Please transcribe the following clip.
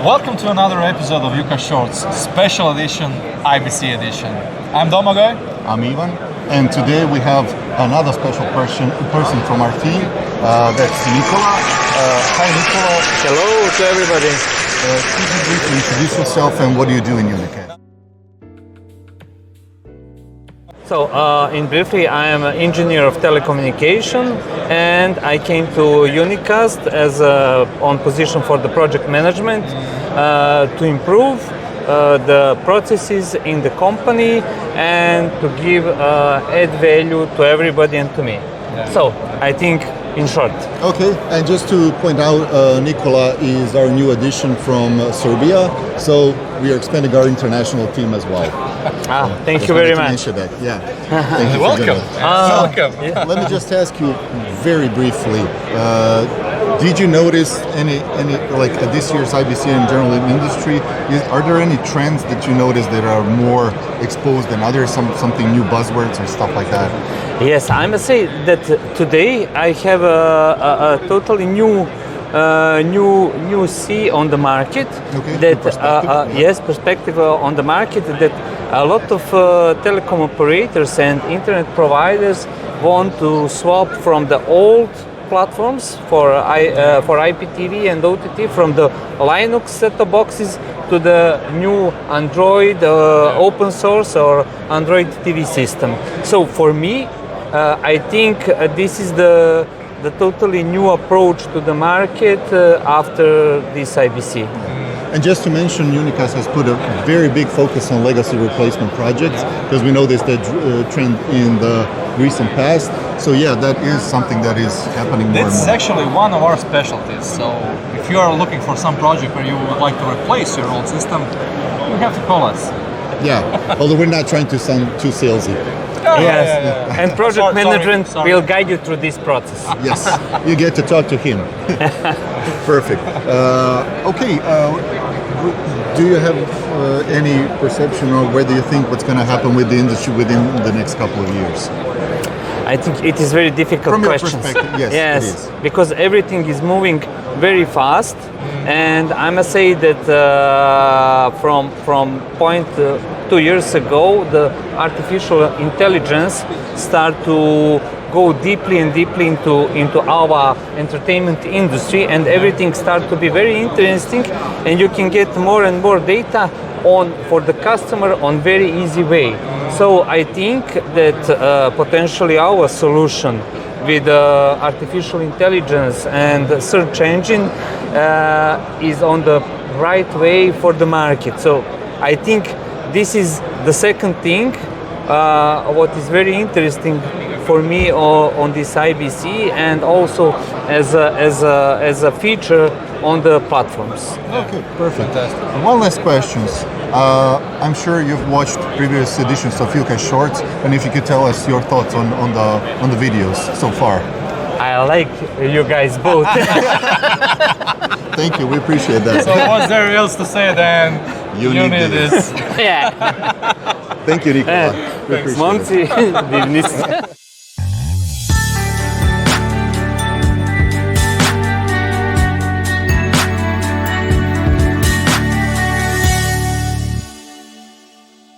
Welcome to another episode of uCast Shorts, special edition, IBC edition. I'm Domagoj. I'm Ivan. And today we have another special person from our team. That's Nikola. Hi, Nikola. Hello to everybody. Could you briefly introduce yourself and what do you do in UniqCast? So, in briefly, I am an engineer of telecommunication, and I came to UniqCast as on position for the project management to improve the processes in the company and to give add value to everybody and to me. Yeah. So, I think in short. Okay, and just to point out, Nikola is our new addition from Serbia, so we are expanding our international team as well. Thank you very much. That. Yeah. Thank you. Welcome. Welcome. Let me just ask you very briefly. Did you notice any like this year's IBC in general in industry? Are there any trends that you notice that are more exposed than others? Something new buzzwords or stuff like that? Yes, I must say that today I have a totally new see on the market. Okay, that perspective. yes, perspective on the market, that a lot of telecom operators and internet providers want to swap from the old platforms for IPTV and OTT, from the Linux set-top boxes to the new Android open source or Android TV system. So for me, I think this is the totally new approach to the market after this IBC. And just to mention, UniqCast has put a very big focus on legacy replacement projects because we know there's that trend in the recent past. So yeah, that is something that is happening more and more. It's actually one of our specialties. So if you are looking for some project where you would like to replace your old system, you have to call us. Yeah, although we're not trying to sound too salesy. Yes, and project management will guide you through this process. Yes, you get to talk to him. Perfect. Okay, do you have any perception or where do you think what's going to happen with the industry within the next couple of years? I think it is very difficult From your questions. perspective, yes, it is. Because everything is moving very fast, and I must say that from point 2 years ago, the artificial intelligence start to go deeply and deeply into our entertainment industry, and everything start to be very interesting, and you can get more and more data for the customer on very easy way. So I think that potentially our solution with artificial intelligence and search engine is on the right way for the market. So I think this is the second thing what is very interesting for me on this IBC, and also as a feature on the platforms. Okay, perfect. One last question. I'm sure you've watched previous editions of uCast Shorts, and if you could tell us your thoughts on the videos so far. I like you guys both. Thank you, we appreciate that. So what's there else to say than you need this? Yeah. Thank you, Nikola. We appreciate it. Momci, divni ste.